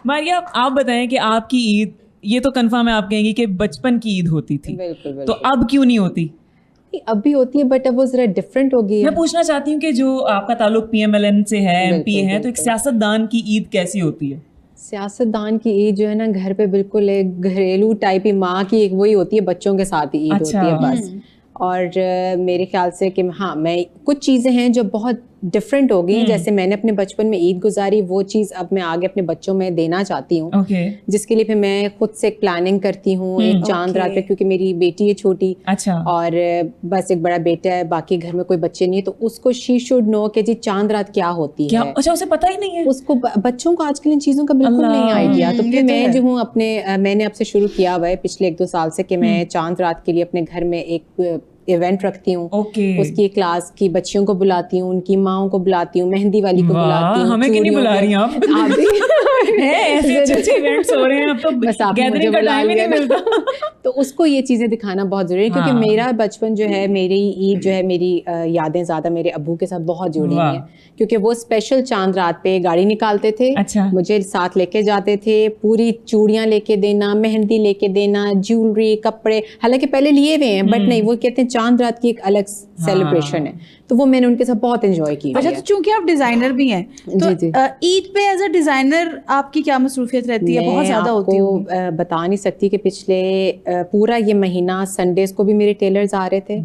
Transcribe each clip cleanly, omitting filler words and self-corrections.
मारिया आप बताएं कि आपकी ईद, ये तो कंफर्म है आप कहेंगी कि बचपन की ईद होती थी, बिल्कुल तो अब क्यों नहीं होती? अब भी होती है बट अब वो जरा डिफरेंट हो गई है। मैं पूछना चाहती हूँ कि जो आपका ताल्लुक पीएमएलएन से है, एमपी है, तो एक सियासतदान की ईद कैसी होती है? सियासतदान की ईद जो है ना घर पे बिल्कुल एक घरेलू टाइप ही, माँ की एक वही होती है, बच्चों के साथ ही ईद होती है बस। और मेरे ख्याल से कि हाँ, मैं कुछ चीज़ें हैं जो बहुत डिफरेंट हो गई, जैसे मैंने अपने बचपन में ईद गुजारी, वो चीज़ अब मैं आगे अपने बच्चों में देना चाहती हूँ। जिसके लिए फिर मैं खुद से एक प्लानिंग करती हूँ एक चांद रात पे, क्योंकि मेरी बेटी है छोटी। अच्छा। और बस एक बड़ा बेटा है, बाकी घर में कोई बच्चे नहीं है, तो उसको शी शुड नो कि जी चांद रात क्या होती है। अच्छा, उसे पता ही नहीं है उसको, बच्चों को आजकल इन चीज़ों का बिल्कुल नहीं आइडिया। तो फिर मैं जो हूँ अपने, मैंने अब से शुरू किया हुआ है पिछले 1-2 साल से कि मैं चांद रात के लिए अपने घर में एक इवेंट रखती हूँ। उसकी क्लास की बच्चियों को बुलाती हूँ, उनकी माओं को बुलाती हूँ, मेहंदी वाली को बुलाती हूँ। हमें क्यों नहीं बुला रही आप? ऐसे अच्छे इवेंट्स हो रहे हैं अब तो, बस आप गैदरिंग का टाइम ही नहीं मिलता। तो उसको ये चीज़ें दिखाना बहुत ज़रूरी है, क्योंकि मेरा बचपन जो है, मेरी ईद जो है, मेरी यादें ज़्यादा मेरे अब्बू के साथ बहुत जुड़ी हैं, क्योंकि वो स्पेशल चांद रात पे गाड़ी निकालते थे। अच्छा। मुझे साथ लेके जाते थे, पूरी चूड़ियाँ लेके देना, मेहंदी लेके देना, ज्वेलरी, कपड़े, हालांकि पहले लिए हुए हैं बट नहीं, वो कहते हैं चांद रात की एक अलग सेलिब्रेशन है, तो वो मैंने उनके साथ बहुत एंजॉय की। अच्छा, तो चूंकि आप डिजाइनर भी हैं, तो ईद पे एज अ डिजाइनर आपकी क्या मसरूफियत रहती है? बहुत ज्यादा होती है। बता नहीं सकती कि पिछले पूरा ये महीना संडेज को भी मेरे टेलर्स आ रहे थे,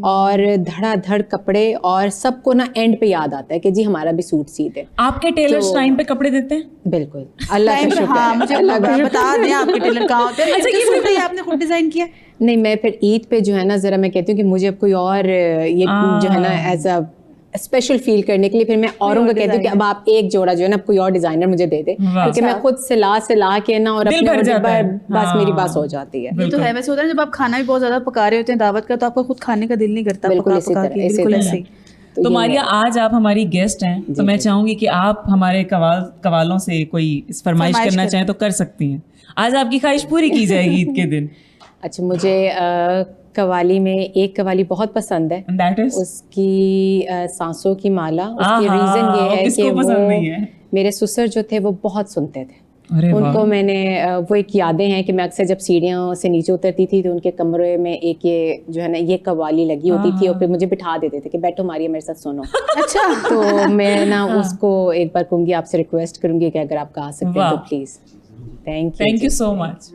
और धड़ाधड़ कपड़े, और सबको ना एंड पे याद आता है कि जी हमारा भी सूट सी दे। आपके टेलर्स टाइम पे कपड़े देते हैं? बिल्कुल, अल्लाह का शुक्र। हाँ, मुझे बता दें आपके टेलर कहाँ होते हैं। अच्छा, ये बताइए आपने खुद डिजाइन किया? नहीं, मैं फिर ईद पे जो है ना, जरा मैं कहती हूँ कि मुझे अब कोई और ये जो है ना एज अ स्पेशल फील करने के लिए फिर मैं औरों को कहती हूँ कि अब आप एक जोड़ा जो है ना कोई और डिजाइनर मुझे दे दे, क्योंकि मैं खुद सिला के ना और अपने बस मेरी बस हो जाती है। ये तो है। वैसे होता है जब आप खाना भी बहुत ज्यादा पका रहे होते हैं दावत का, तो आपका खुद खाने का दिल नहीं करता। बिल्कुल ऐसे। तो मारिया, आज आप हमारी गेस्ट हैं, तो मैं चाहूंगी कि आप हमारे कवालों से कोई फरमाइश करना चाहें तो कर सकती हैं। आज आपकी ख्वाहिश पूरी की जाएगी ईद के दिन। अच्छा, मुझे कवाली में एक कवाली बहुत पसंद है, उसकी सांसों की माला। उसकी रीज़न ये है कि वो मेरे ससुर जो थे वो बहुत सुनते थे। उनको मैंने वो एक यादें हैं कि मैं अक्सर जब सीढ़ियों से नीचे उतरती थी तो उनके कमरे में एक ये जो है ना ये कवाली लगी होती थी, और फिर मुझे बिठा देते थे कि बैठो मारिया मेरे साथ सुनो। अच्छा। तो मैं ना उसको एक बार कहूँगी, आपसे रिक्वेस्ट करूँगी कि अगर आप गा सकते हैं तो please. Thank you so much.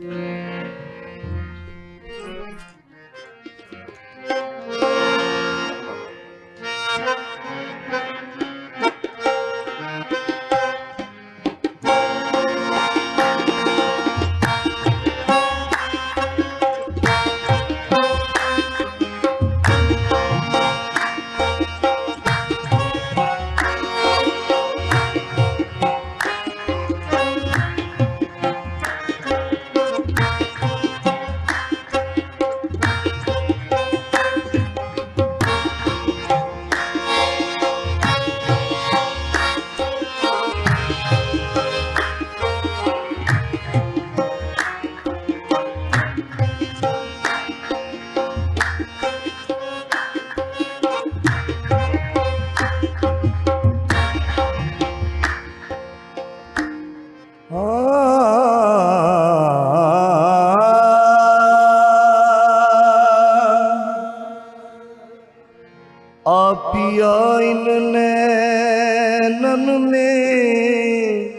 आपिया इन नैनन में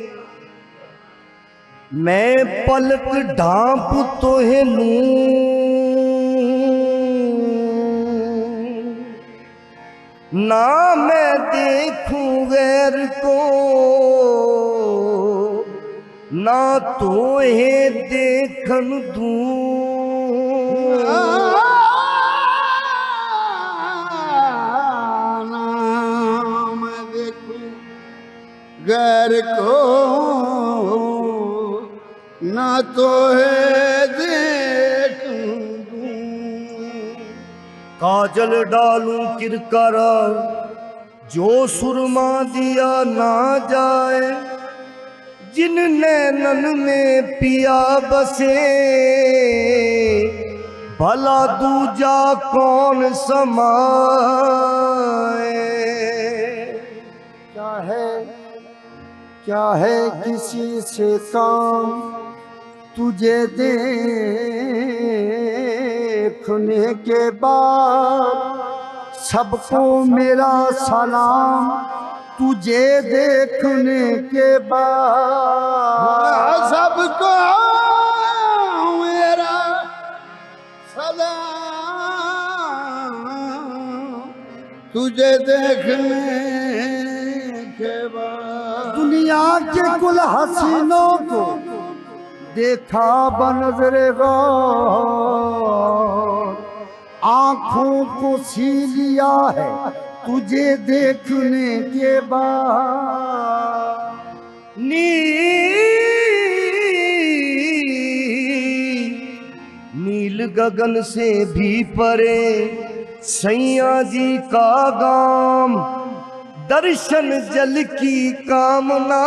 मैं पलक ढांप तोहे लूं, ना मैं देखूं गैर को, ना तोहे देखन दूं। गैर को ना तो है देखूं, काजल डालूं किरकर जो सुरमा दिया ना जाए, जिन नैनन में पिया बसे भला दूजा कौन समाए। क्या है किसी से काम तुझे देखने के बाद, सबको मेरा सलाम तुझे देखने के बाद, सबको मेरा सलाम तुझे देखने के बाद। दुनिया के कुल हसीनों को देखा बनज़रे गौर, आँखों को सी लिया है तुझे देखने के बाद। नील गगन से भी परे सैया जी का गाम, दर्शन जल की कामना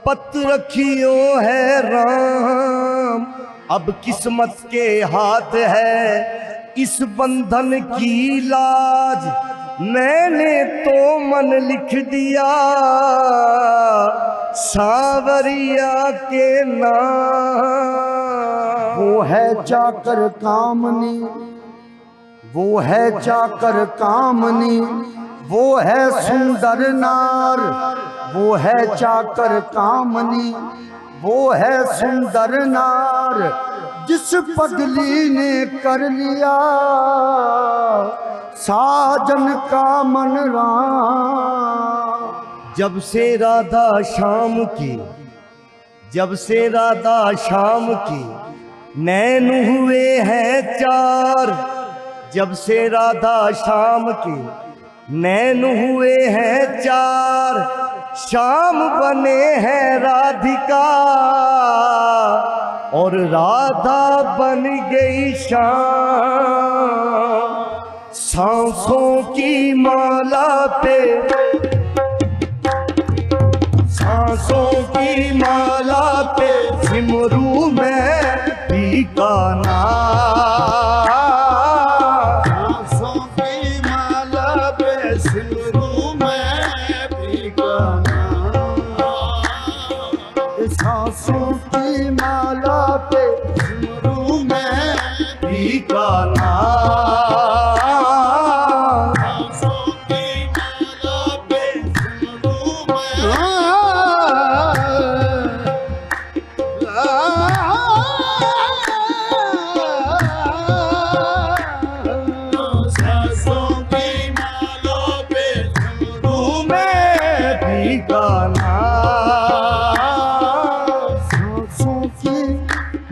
पत रखियो है राम। अब किस्मत के हाथ है इस बंधन की लाज, मैंने तो मन लिख दिया सावरिया के नाम। वो है चाकर कामनी, वो है चाकर कामनी, वो है सुंदर नार, वो है चाकर कामनी, वो है सुंदर नार, जिस पगली ने कर लिया साजन का मन राम। जब से राधा शाम की, जब से राधा शाम की नैन हुए हैं चार, जब से राधा शाम की नैन हुए हैं चार, शाम बने हैं राधिका और राधा बन गई शाम। सांसों की माला पे, सांसों की माला पे सिमरू में पीका नाम। सांसों की माला पे सिमरू में पीका नाम। सांसों की माला पे सिमरू में पीका नाम।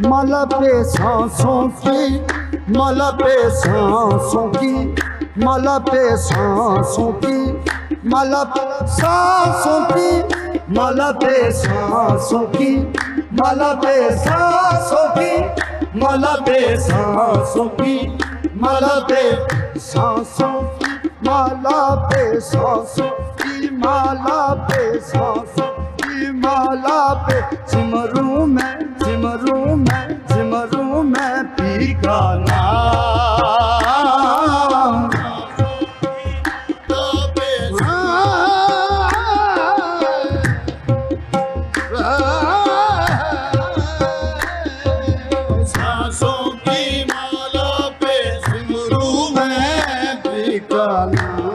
माला पे सांसों की, माला पे सांसों की, माला पे सांसों की, माला पे सांसों की, माला पे सांसों की, माला पे सांसों की, माला पे सांसों की, माला पे सांसों की, माला पे सांसों की, माला पे सांसों की, माला पे सिमरू में, सिमरू में, सिमरू में पीका नाम। सांसों की माला पे सिमरू में पीका नाम।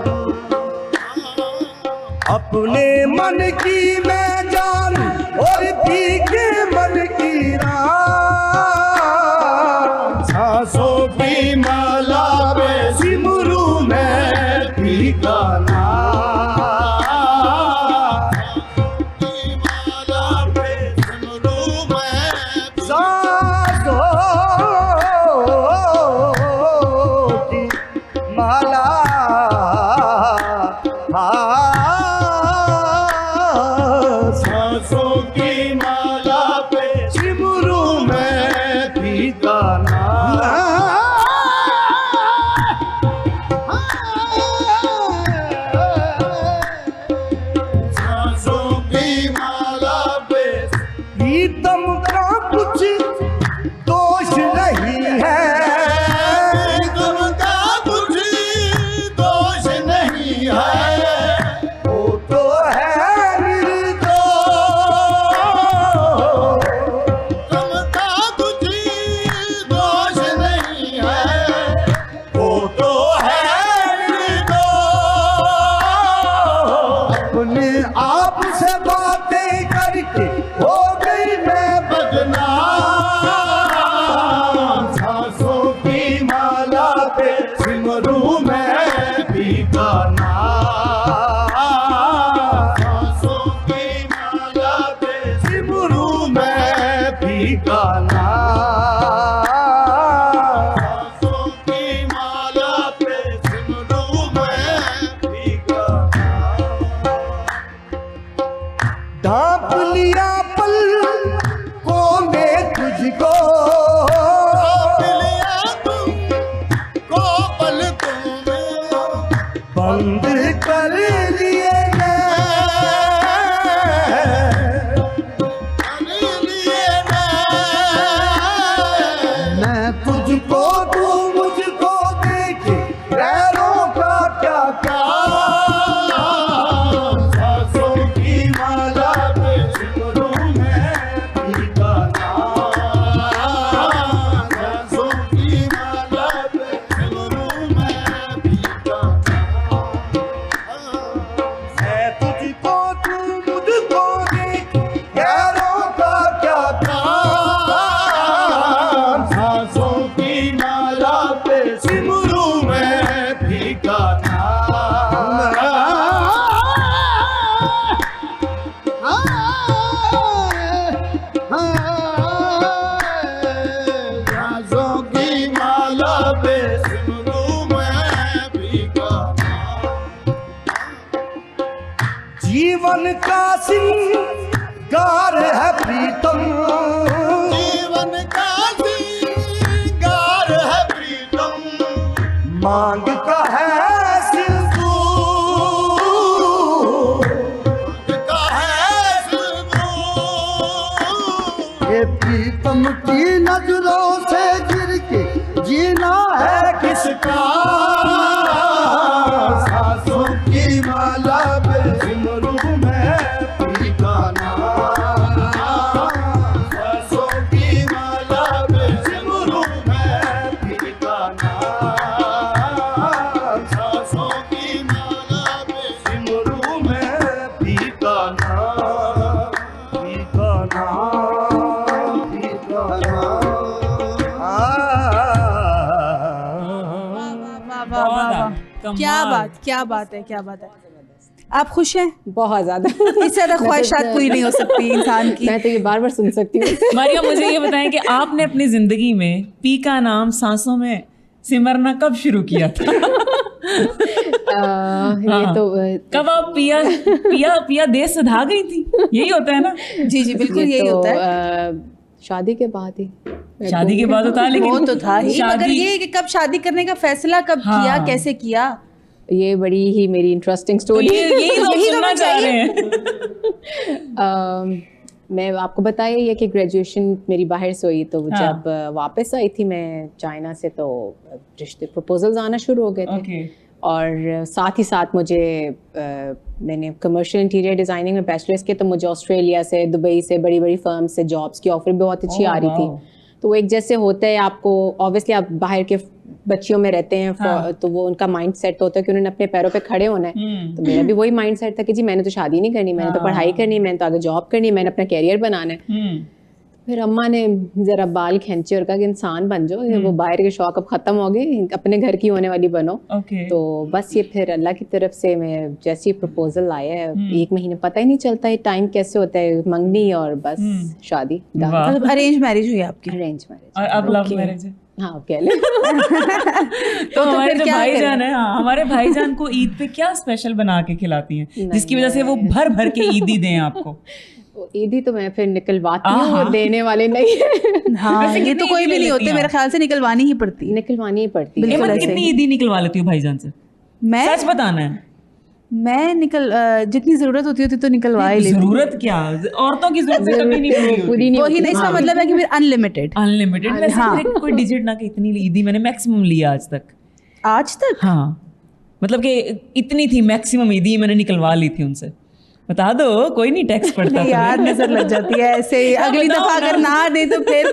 अपने मन की मैं जान और पी के मन की राम। सांसों की माला पे सिमरू में पीका नाम। माला पे सिमरू में सांसों की माला सांसों की माला पे सिमरू में पीका नाम। सांसों की माला पे प्रीतम का कुछ दोष नहीं है, तुमका कुछ दोष नहीं है। वो तो है के हो गई मैं बदनाम, सांसों की माला पे सिमरू मैं भी गाना, सांसों की माला पे सिमरू मैं भी गाना, सांसों की माला पे सिमरू मैं भी गाना। ढांप लिया पल को मैं तुझको, ढांप लिया तुमको पल को मैं, बंद कर लिए मैं तुझको, तू मुझको देखे पैरों का क्या क्या, सांसों की माला पे सिमरू मैं भी गाना, सांसों की माला पे सिमरू मैं भी गाना, मैं तुझको, तू मुझको देखे पैरों का क्या काम, सांसों की माला पे सिमरू मैं भी गाना। सांसों की माला पे सिमरू मैं भी गाना। जीवन का सिंगार है प्रीतम, जीवन का सिंगार है प्रीतम, मांग का है सिंदूर, का है सिंदूर, ये प्रीतम की नजरों से गिर के जीना है किसका, सांसों की माला पे सिमरू मैं भी गाना, सांसों की माला पे सिमरू मैं भी गाना, सांसों की माला पे सिमरू मैं भी गाना, भी गाना, भी गाना। वाह वाह वाह वाह, क्या बात है, क्या बात है। आप खुश हैं? बहुत ज्यादा। इससे ज्यादा ख्वाहिशात पूरी नहीं हो सकती इंसान की। मैं तो ये बार बार सुन सकती हूँ। मारिया, मुझे ये बताएं कि आपने अपनी जिंदगी में पी का नाम सांसों में सिमरना कब शुरू किया था? ये तो कब आप पिया पिया पिया देश से भाग गई थी? यही होता है ना? जी जी बिल्कुल यही तो, होता है। शादी के बाद ही, शादी के बाद होता है, लेकिन वो तो था ही, मगर ये कि कब शादी करने का फैसला कब किया, कैसे किया, ये बड़ी ही मेरी इंटरेस्टिंग स्टोरी है। यही तो सुनना चाह रहे हैं। मैं आपको बताया ये कि ग्रेजुएशन मेरी बाहर से हुई, तो जब वापस आई थी मैं चाइना से, तो रिश्ते प्रपोजल्स आना शुरू हो गए थे। और साथ ही साथ मुझे मैंने कमर्शियल इंटीरियर डिज़ाइनिंग में बैचलर्स किया, तो मुझे ऑस्ट्रेलिया से, दुबई से, बड़ी बड़ी फर्म से जॉब्स की ऑफर बहुत अच्छी आ रही थी। तो एक जैसे होता है आपको, ऑब्वियसली आप बाहर के बच्चियों में रहते हैं, तो वो उनका माइंड सेट होता है कि उन्होंने अपने पैरों पे खड़े होना है। तो मेरा भी वही माइंड सेट था कि जी मैंने तो शादी नहीं करनी, मैंने तो पढ़ाई करनी, मैंने तो आगे जॉब करनी, मैंने अपना कैरियर बनाना है। फिर अम्मा ने जरा बाल खींचे और कहा कि इंसान बन जाओ, वो बाहर के शौक अब खत्म हो गए, अपने घर की होने वाली बनो। तो बस ये फिर अल्लाह की तरफ से मैं जैसे प्रपोजल आया है, 1 महीने पता ही नहीं चलता है टाइम कैसे होता है, मंगनी और बस शादी। मतलब अरेंज मैरिज हुई आपकी? Arrange marriage. और अब लव मैरिज है? हाँ कह ले। तो हमारे जो भाईजान है, हमारे भाईजान को ईद पे क्या स्पेशल बना के खिलाती हैं जिसकी वजह से वो भर भर के ईदी दें आपको? ईदी तो मैं फिर निकलवाती हूँ, वो देने वाले नहीं है। हाँ, ये तो कोई भी नहीं होते, मेरे ख्याल से निकलवानी ही पड़ती। निकलवानी ही पड़ती। कितनी ईदी निकलवा लेती हूँ भाईजान से? मैं सच बताना है। मैं जितनी जरूरत होती तो निकलवा ही लेती। जरूरत क्या, औरतों की जरूरत कभी नहीं पूरी नहीं होती। इसका मतलब है कि फिर अनलिमिटेड। हाँ, कोई डिजिट ना कि इतनी ईदी मैंने मैक्सिमम लिया आज तक। आज तक? हाँ, मतलब कि इतनी थी मैक्सिमम ईदी मैंने निकलवा ली थी उनसे। बता दो, कोई नहीं टैक्स पड़ता नहीं यार, नजर लग जाती है ऐसे ही। अगली दफा अगर ना दे तो फिर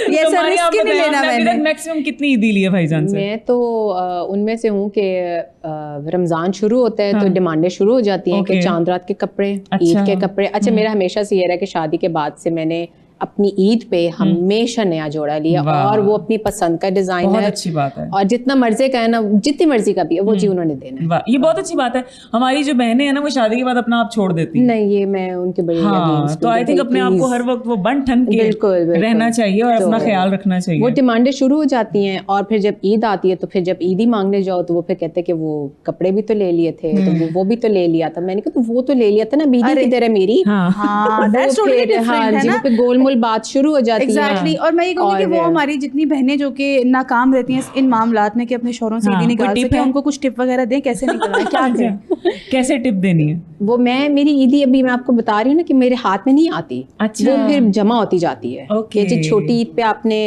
ये सब रिस्क ही नहीं लेना। मैंने मैक्सिमम कितनी ईदी ली है भाईजान से? मैं तो उनमें से हूँ कि रमजान शुरू होता है तो डिमांडें शुरू हो जाती हैं कि चांद रात के कपड़े, ईद के कपड़े। अच्छा, मेरा हमेशा से ये रहा कि शादी के बाद से मैंने अपनी ईद पे हमेशा नया जोड़ा लिया, और वो अपनी पसंद का डिजाइन बहुत है। अच्छी बात है। और जितना मर्जी का है ना, जितनी मर्जी का भी है, वो जी उन्होंने देना है। वाह, ये बहुत अच्छी बात है। हमारी जो बहनें हैं ना, वो शादी के बाद अपना आप छोड़ देती हैं। नहीं, ये मैं उनके बड़े हाँ, तो आई थिंक अपने आप को हर वक्त वो बन ठन के बिल्कुल रहना चाहिए और अपना ख्याल रखना चाहिए। वो डिमांडें शुरू हो जाती हैं, और फिर जब ईद आती है तो फिर जब ईदी मांगने जाओ तो वो फिर कहते हैं कि वो कपड़े भी तो ले लिए थे, तो वो भी तो ले लिया था। मैंने कहा तो वो तो ले लिया था ना, बीदी किधर है मेरी? हाँ, that's totally different है ना? वो फिर गोलमोल बात शुरू हो जाती है। एग्जैक्टली। और मैं ये कहूँगी कि वो हमारी जितनी बहनें जो कि नाकाम रहती हैं इन मामलात में कि अपने शौहरों से ईदी निकाल सके, उनको कुछ टिप वगैरह दें, कैसे निकालना, क्या करें, कैसे टिप देनी है? वो मेरी ईदी अभी मैं आपको बता रही हूँ ना कि मेरे हाथ में नहीं आती। अच्छा। वो फिर जमा होती जाती है कि जी छोटी ईद पे आपने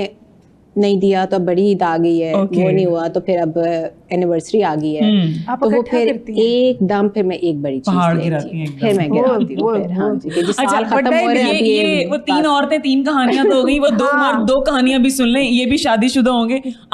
नहीं दिया तो अब बड़ी ईद आ गई है, वो नहीं हुआ तो फिर अब एनिवर्सरी आ गई है, तो वो फिर एकदम फिर मैं एक बड़ी चीज लेती हूँ, फिर मैं गिराती हूँ। हाँ जी, कि साल खत्म हो रहे हैं, ये वो 3 औरतें 3 कहानियां तो हो गई, वो 2 कहानियां भी सुन लें, ये भी शादीशुदा होंगे।